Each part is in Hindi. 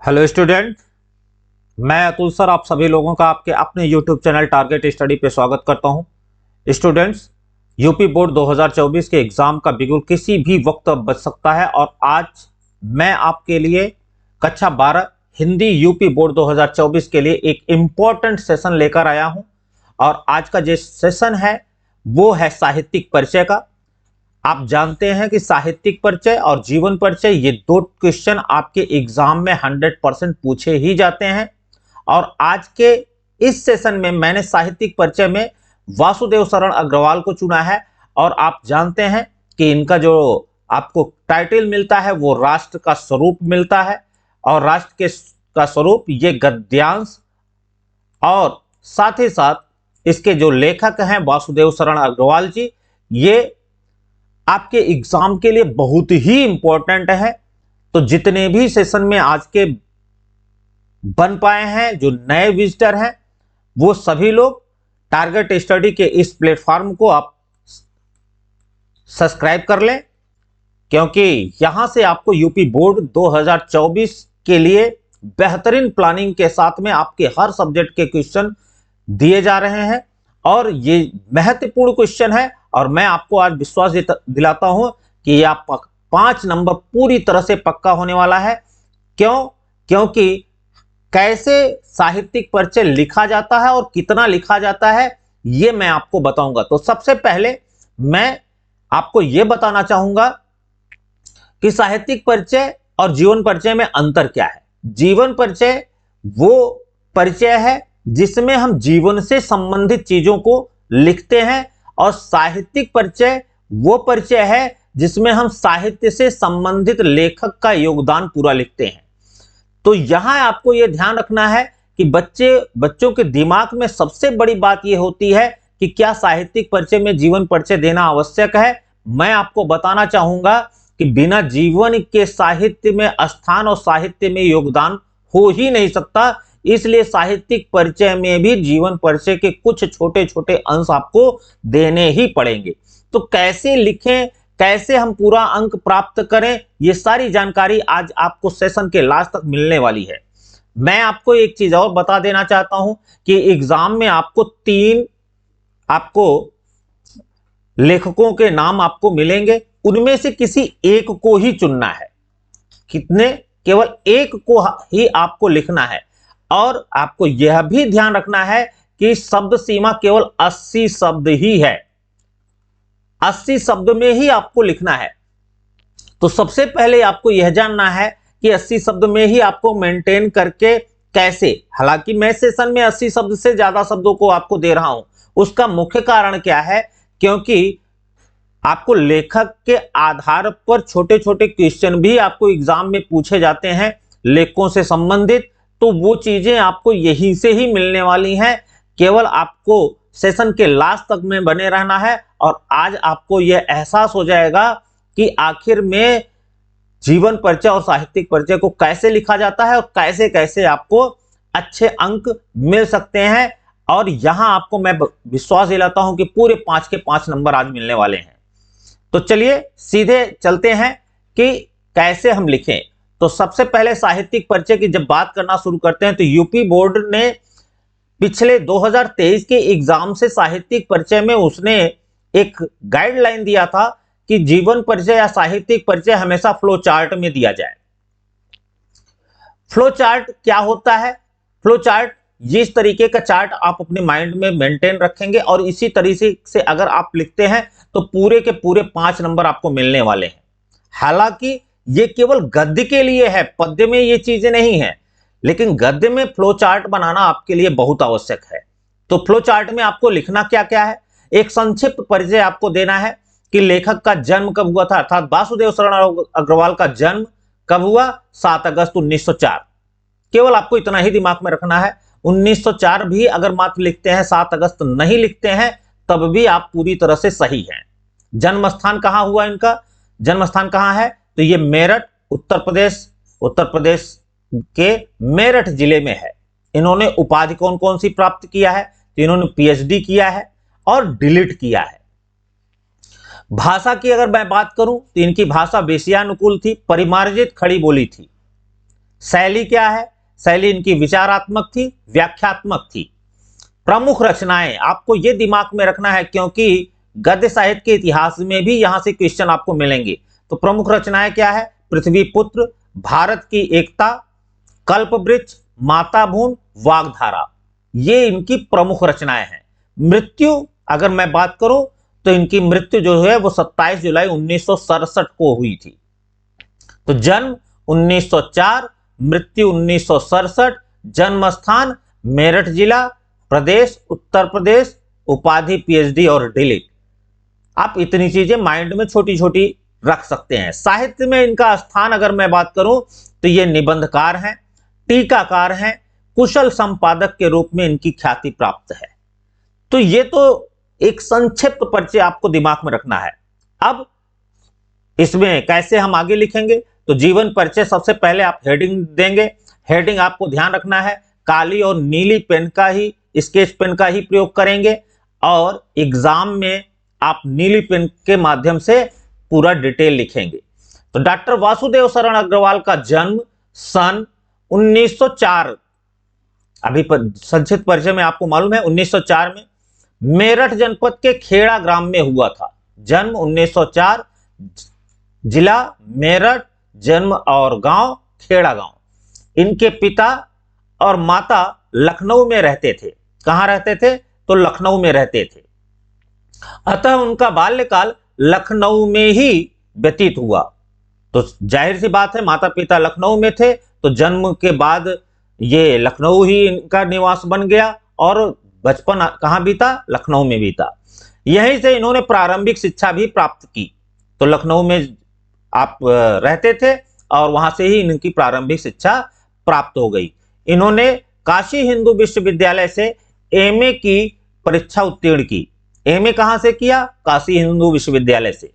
हेलो स्टूडेंट, मैं अतुल सर आप सभी लोगों का आपके अपने यूट्यूब चैनल टारगेट स्टडी पे स्वागत करता हूं। स्टूडेंट्स, यूपी बोर्ड 2024 के एग्जाम का बिगुल किसी भी वक्त बच सकता है और आज मैं आपके लिए कक्षा 12 हिंदी यूपी बोर्ड 2024 के लिए एक इम्पोर्टेंट सेशन लेकर आया हूं। और आज का जो सेशन है वो है साहित्यिक परिचय का। आप जानते हैं कि साहित्यिक परिचय और जीवन परिचय ये दो क्वेश्चन आपके एग्जाम में 100% पूछे ही जाते हैं। और आज के इस सेशन में मैंने साहित्यिक परिचय में वासुदेव शरण अग्रवाल को चुना है। और आप जानते हैं कि इनका जो आपको टाइटल मिलता है वो राष्ट्र का स्वरूप मिलता है। और राष्ट्र का स्वरूप ये गद्यांश, और साथ ही साथ इसके जो लेखक हैं वासुदेव शरण अग्रवाल जी, ये आपके एग्जाम के लिए बहुत ही इंपॉर्टेंट है। तो जितने भी सेशन में आज के बन पाए हैं, जो नए विजिटर हैं, वो सभी लोग टारगेट स्टडी के इस प्लेटफॉर्म को आप सब्सक्राइब कर लें, क्योंकि यहां से आपको यूपी बोर्ड 2024 के लिए बेहतरीन प्लानिंग के साथ में आपके हर सब्जेक्ट के क्वेश्चन दिए जा रहे हैं। और ये महत्वपूर्ण क्वेश्चन है और मैं आपको आज विश्वास दिलाता हूं कि ये आप 5 नंबर पूरी तरह से पक्का होने वाला है। क्योंकि कैसे साहित्यिक परिचय लिखा जाता है और कितना लिखा जाता है ये मैं आपको बताऊंगा। तो सबसे पहले मैं आपको यह बताना चाहूंगा कि साहित्यिक परिचय और जीवन परिचय में अंतर क्या है। जीवन परिचय वो परिचय है जिसमें हम जीवन से संबंधित चीजों को लिखते हैं, और साहित्यिक परिचय वो परिचय है जिसमें हम साहित्य से संबंधित लेखक का योगदान पूरा लिखते हैं। तो यहां आपको यह ध्यान रखना है कि बच्चों के दिमाग में सबसे बड़ी बात यह होती है कि क्या साहित्यिक परिचय में जीवन परिचय देना आवश्यक है। मैं आपको बताना चाहूंगा कि बिना जीवन के साहित्य में स्थान और साहित्य में योगदान हो ही नहीं सकता। इसलिए साहित्यिक परिचय में भी जीवन परिचय के कुछ छोटे छोटे अंश आपको देने ही पड़ेंगे। तो कैसे लिखें, कैसे हम पूरा अंक प्राप्त करें, ये सारी जानकारी आज आपको सेशन के लास्ट तक मिलने वाली है। मैं आपको एक चीज और बता देना चाहता हूं कि एग्जाम में आपको 3 लेखकों के नाम आपको मिलेंगे, उनमें से किसी एक को ही चुनना है। कितने? केवल एक को ही आपको लिखना है। और आपको यह भी ध्यान रखना है कि शब्द सीमा केवल 80 शब्द ही है। 80 शब्द में ही आपको लिखना है। तो सबसे पहले आपको यह जानना है कि 80 शब्द में ही आपको मेंटेन करके कैसे। हालांकि मैं सेशन में 80 शब्द से ज्यादा शब्दों को आपको दे रहा हूं, उसका मुख्य कारण क्या है, क्योंकि आपको लेखक के आधार पर छोटे छोटे क्वेश्चन भी आपको एग्जाम में पूछे जाते हैं लेखकों से संबंधित। तो वो चीजें आपको यहीं से ही मिलने वाली हैं। केवल आपको सेशन के लास्ट तक में बने रहना है और आज आपको यह एहसास हो जाएगा कि आखिर में जीवन परिचय और साहित्यिक परिचय को कैसे लिखा जाता है और कैसे कैसे आपको अच्छे अंक मिल सकते हैं। और यहां आपको मैं विश्वास दिलाता हूं कि पूरे 5 के 5 नंबर आज मिलने वाले हैं। तो चलिए सीधे चलते हैं कि कैसे हम लिखें। तो सबसे पहले साहित्यिक परिचय की जब बात करना शुरू करते हैं तो यूपी बोर्ड ने पिछले 2023 के एग्जाम से साहित्यिक परिचय में उसने एक गाइडलाइन दिया था कि जीवन परिचय या साहित्यिक परिचय हमेशा फ्लो चार्ट में दिया जाए। फ्लो चार्ट क्या होता है? फ्लो चार्ट इस तरीके का चार्ट आप अपने माइंड में मेंटेन रखेंगे और इसी तरीके से अगर आप लिखते हैं तो पूरे के पूरे 5 नंबर आपको मिलने वाले हैं। हालांकि ये केवल गद्य के लिए है, पद्य में ये चीजें नहीं है, लेकिन गद्य में फ्लो चार्ट बनाना आपके लिए बहुत आवश्यक है। तो फ्लो चार्ट में आपको लिखना क्या क्या है? एक संक्षिप्त परिचय आपको देना है कि लेखक का जन्म कब हुआ था, अर्थात वासुदेव शरण अग्रवाल का जन्म कब हुआ? 7 अगस्त 1904। केवल आपको इतना ही दिमाग में रखना है। 1904 भी अगर मात्र लिखते हैं, 7 अगस्त नहीं लिखते हैं, तब भी आप पूरी तरह से सही हैं। जन्म स्थान कहां हुआ इनका? जन्म स्थान कहां है? तो ये मेरठ, उत्तर प्रदेश के मेरठ जिले में है। इन्होंने उपाधि कौन कौन सी प्राप्त किया है? तो इन्होंने पीएचडी किया है और डिलीट किया है। भाषा की अगर मैं बात करूं तो इनकी भाषा वेश्यानुकूल थी, परिमार्जित खड़ी बोली थी। शैली क्या है? शैली इनकी विचारात्मक थी, व्याख्यात्मक थी। प्रमुख रचनाएं आपको ये दिमाग में रखना है, क्योंकि गद्य साहित्य के इतिहास में भी यहां से क्वेश्चन आपको मिलेंगे। तो प्रमुख रचनाएं क्या है? पृथ्वीपुत्र, भारत की एकता, कल्पवृक्ष, माताभून, वाग्धारा, ये इनकी प्रमुख रचनाएं हैं। मृत्यु अगर मैं बात करूं तो इनकी मृत्यु जो है वो 27 जुलाई 1967 को हुई थी। तो जन्म 1904, मृत्यु 1967, जन्म स्थान मेरठ जिला, प्रदेश उत्तर प्रदेश, उपाधि पीएचडी और डिलीट। आप इतनी चीजें माइंड में छोटी छोटी रख सकते हैं। साहित्य में इनका स्थान अगर मैं बात करूं तो ये निबंधकार हैं, टीकाकार हैं, कुशल संपादक के रूप में इनकी ख्याति प्राप्त है। तो ये तो एक संक्षिप्त परिचय आपको दिमाग में रखना है। अब इसमें कैसे हम आगे लिखेंगे? तो जीवन परिचय सबसे पहले आप हेडिंग देंगे। हेडिंग आपको ध्यान रखना है, काली और नीली पेन का ही, स्केच पेन का ही प्रयोग करेंगे, और एग्जाम में आप नीली पेन के माध्यम से पूरा डिटेल लिखेंगे। तो डॉक्टर वासुदेव शरण अग्रवाल का जन्म सन 1904, अभी संक्षिप्त परिचय में आपको मालूम है 1904 में मेरठ जनपद के खेड़ा ग्राम में हुआ था। जन्म 1904, जिला मेरठ, जन्म और गांव खेड़ा गांव। इनके पिता और माता लखनऊ में रहते थे। कहां रहते थे? तो लखनऊ में रहते थे। अतः उनका बाल्यकाल लखनऊ में ही व्यतीत हुआ। तो जाहिर सी बात है माता पिता लखनऊ में थे, तो जन्म के बाद ये लखनऊ ही इनका निवास बन गया और बचपन कहां बीता? लखनऊ में बीता। यहीं से इन्होंने प्रारंभिक शिक्षा भी प्राप्त की। तो लखनऊ में आप रहते थे और वहां से ही इनकी प्रारंभिक शिक्षा प्राप्त हो गई। इन्होंने काशी हिंदू विश्वविद्यालय से एमए की परीक्षा उत्तीर्ण की। एमए कहां से किया? काशी हिंदू विश्वविद्यालय से।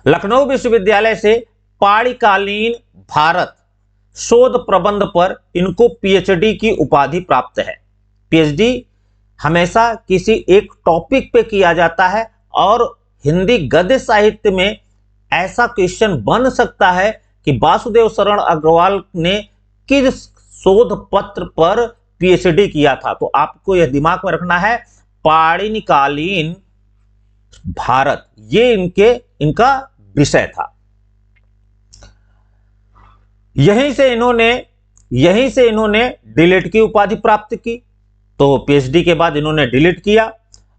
लखनऊ विश्वविद्यालय से पाणिकालीन भारत शोध प्रबंध पर इनको पीएचडी की उपाधि प्राप्त है। पीएचडी हमेशा किसी एक टॉपिक पे किया जाता है, और हिंदी गद्य साहित्य में ऐसा क्वेश्चन बन सकता है कि वासुदेव शरण अग्रवाल ने किस शोध पत्र पर पीएचडी किया था। तो आपको यह दिमाग में रखना है, पाणिकालीन भारत, ये इनका विषय था। यहीं से इन्होंने डिलीट की उपाधि प्राप्त की। तो पीएचडी के बाद इन्होंने डिलीट किया।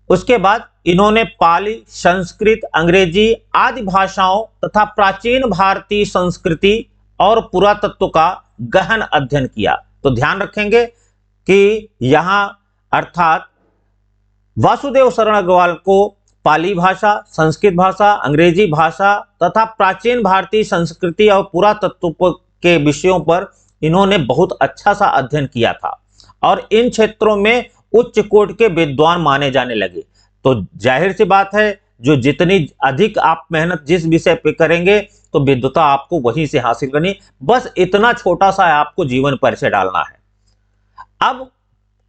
उसके बाद इन्होंने पाली, संस्कृत, अंग्रेजी आदि भाषाओं तथा प्राचीन भारतीय संस्कृति और पुरातत्व का गहन अध्ययन किया। तो ध्यान रखेंगे कि यहां अर्थात वासुदेव शरण अग्रवाल को पाली भाषा, संस्कृत भाषा, अंग्रेजी भाषा तथा प्राचीन भारतीय संस्कृति और पुरातत्व के विषयों पर इन्होंने बहुत अच्छा सा अध्ययन किया था, और इन क्षेत्रों में उच्च कोटि के विद्वान माने जाने लगे। तो जाहिर सी बात है, जो जितनी अधिक आप मेहनत जिस विषय पे करेंगे तो विद्वता आपको वहीं से हासिल करनी। बस इतना छोटा सा आपको जीवन परिचय डालना है। अब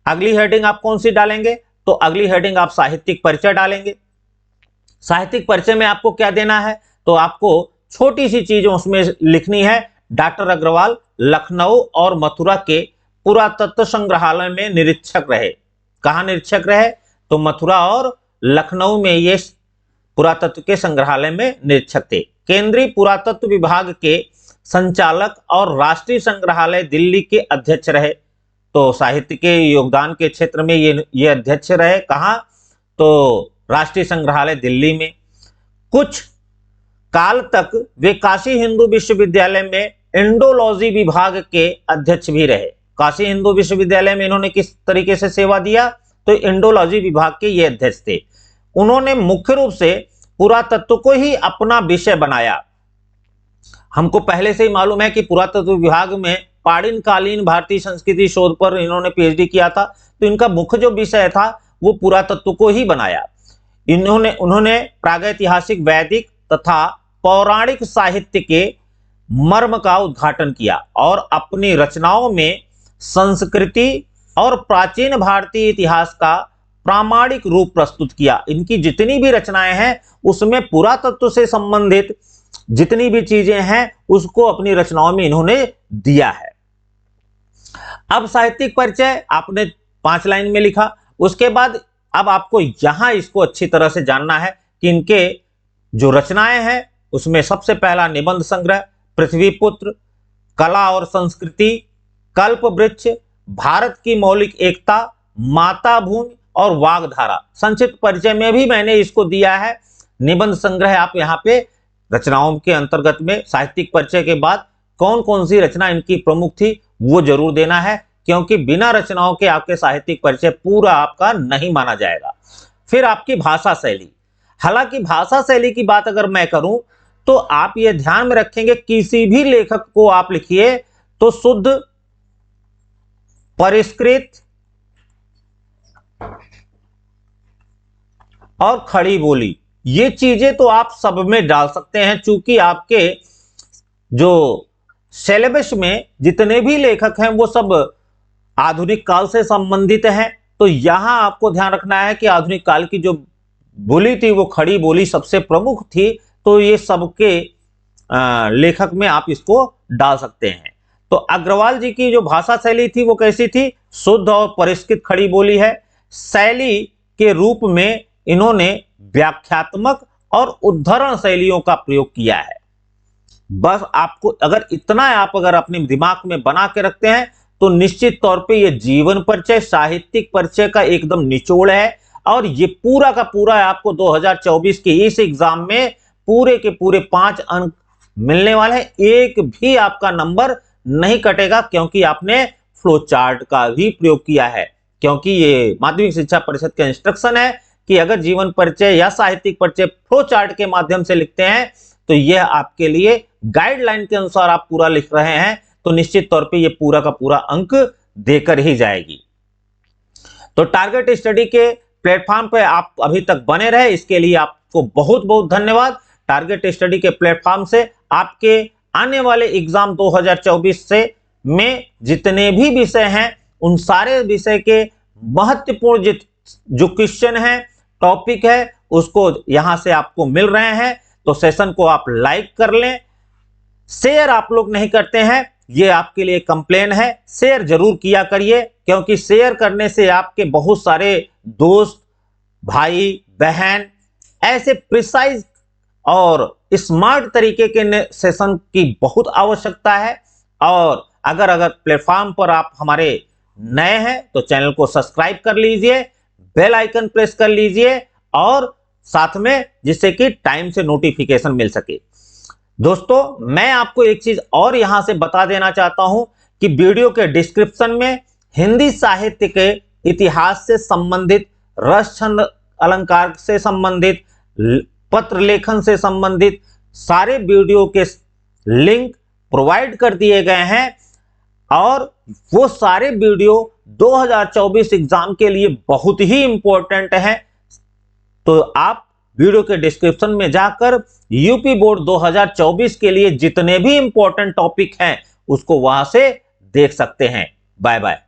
अगली हेडिंग आप कौन सी डालेंगे? तो अगली हेडिंग आप साहित्यिक परिचय डालेंगे। साहित्यिक परिचय में आपको क्या देना है? तो आपको छोटी सी चीज उसमें लिखनी है। डॉक्टर अग्रवाल लखनऊ और मथुरा के पुरातत्व संग्रहालय में निरीक्षक रहे। कहां निरीक्षक रहे? तो मथुरा और लखनऊ में ये पुरातत्व के संग्रहालय में निरीक्षक थे। केंद्रीय पुरातत्व विभाग के संचालक और राष्ट्रीय संग्रहालय दिल्ली के अध्यक्ष रहे। तो साहित्य के योगदान के क्षेत्र में ये अध्यक्ष रहे। कहां? तो राष्ट्रीय संग्रहालय दिल्ली में। कुछ काल तक वे काशी हिंदू विश्वविद्यालय में इंडोलॉजी विभाग के अध्यक्ष भी रहे। काशी हिंदू विश्वविद्यालय में इन्होंने किस तरीके से सेवा दिया? तो इंडोलॉजी विभाग के ये अध्यक्ष थे। उन्होंने मुख्य रूप से पुरातत्व को ही अपना विषय बनाया। हमको पहले से ही मालूम है कि पुरातत्व विभाग में पाणिकालीन भारतीय संस्कृति शोध पर इन्होंने पीएचडी किया था, तो इनका मुख्य जो विषय था वो पुरातत्व को ही बनाया। उन्होंने प्रागैतिहासिक, वैदिक तथा पौराणिक साहित्य के मर्म का उद्घाटन किया और अपनी रचनाओं में संस्कृति और प्राचीन भारतीय इतिहास का प्रामाणिक रूप प्रस्तुत किया। इनकी जितनी भी रचनाएं हैं उसमें पुरातत्व से संबंधित जितनी भी चीजें हैं उसको अपनी रचनाओं में इन्होंने दिया है। अब साहित्यिक परिचय आपने 5 लाइन में लिखा, उसके बाद अब आपको यहां इसको अच्छी तरह से जानना है कि इनके जो रचनाएं हैं उसमें सबसे पहला निबंध संग्रह पृथ्वीपुत्र, कला और संस्कृति, कल्पवृक्ष, भारत की मौलिक एकता, माता भूमि और वाग्धारा। संक्षिप्त परिचय में भी मैंने इसको दिया है। निबंध संग्रह आप यहाँ पे रचनाओं के अंतर्गत में साहित्यिक परिचय के बाद कौन कौन सी रचना इनकी प्रमुख थी वो जरूर देना है, क्योंकि बिना रचनाओं के आपके साहित्यिक परिचय पूरा आपका नहीं माना जाएगा। फिर आपकी भाषा शैली, हालांकि भाषा शैली की बात अगर मैं करूं तो आप ये ध्यान में रखेंगे, किसी भी लेखक को आप लिखिए तो शुद्ध, परिष्कृत और खड़ी बोली, ये चीजें तो आप सब में डाल सकते हैं। चूंकि आपके जो सिलेबस में जितने भी लेखक हैं वो सब आधुनिक काल से संबंधित हैं, तो यहां आपको ध्यान रखना है कि आधुनिक काल की जो बोली थी वो खड़ी बोली सबसे प्रमुख थी, तो ये सबके लेखक में आप इसको डाल सकते हैं। तो अग्रवाल जी की जो भाषा शैली थी वो कैसी थी? शुद्ध और परिष्कृत खड़ी बोली है। शैली के रूप में इन्होंने व्याख्यात्मक और उद्धरण शैलियों का प्रयोग किया है। बस आपको अगर इतना आप अगर अपने दिमाग में बना के रखते हैं तो निश्चित तौर पे ये जीवन परिचय साहित्यिक परिचय का एकदम निचोड़ है, और ये पूरा का पूरा आपको 2024 के इस एग्जाम में पूरे के पूरे 5 अंक मिलने वाले हैं। एक भी आपका नंबर नहीं कटेगा, क्योंकि आपने फ्लो चार्ट का भी प्रयोग किया है। क्योंकि ये माध्यमिक शिक्षा परिषद का इंस्ट्रक्शन है कि अगर जीवन परिचय या साहित्यिक परिचय फ्लो चार्ट के माध्यम से लिखते हैं तो यह आपके लिए गाइडलाइन के अनुसार आप पूरा लिख रहे हैं तो निश्चित तौर पे ये पूरा का पूरा अंक देकर ही जाएगी। तो टारगेट स्टडी के प्लेटफॉर्म पे आप अभी तक बने रहे, इसके लिए आपको बहुत बहुत धन्यवाद। टारगेट स्टडी के प्लेटफॉर्म से आपके आने वाले एग्जाम 2024 से में जितने भी विषय हैं उन सारे विषय के महत्वपूर्ण जो क्वेश्चन है, टॉपिक है, उसको यहां से आपको मिल रहे हैं। तो सेशन को आप लाइक कर लें। शेयर आप लोग नहीं करते हैं, ये आपके लिए कंप्लेन है, शेयर जरूर किया करिए, क्योंकि शेयर करने से आपके बहुत सारे दोस्त, भाई, बहन ऐसे प्रिसाइज और स्मार्ट तरीके के सेशन की बहुत आवश्यकता है। और अगर प्लेटफॉर्म पर आप हमारे नए हैं तो चैनल को सब्सक्राइब कर लीजिए, बेल आइकन प्रेस कर लीजिए, और साथ में जिससे कि टाइम से नोटिफिकेशन मिल सके। दोस्तों, मैं आपको एक चीज और यहां से बता देना चाहता हूं कि वीडियो के डिस्क्रिप्शन में हिंदी साहित्य के इतिहास से संबंधित, रस छंद अलंकार से संबंधित, पत्र लेखन से संबंधित सारे वीडियो के लिंक प्रोवाइड कर दिए गए हैं, और वो सारे वीडियो 2024 एग्जाम के लिए बहुत ही इंपॉर्टेंट है। तो आप वीडियो के डिस्क्रिप्शन में जाकर यूपी बोर्ड 2024 के लिए जितने भी इंपॉर्टेंट टॉपिक हैं उसको वहां से देख सकते हैं। Bye bye.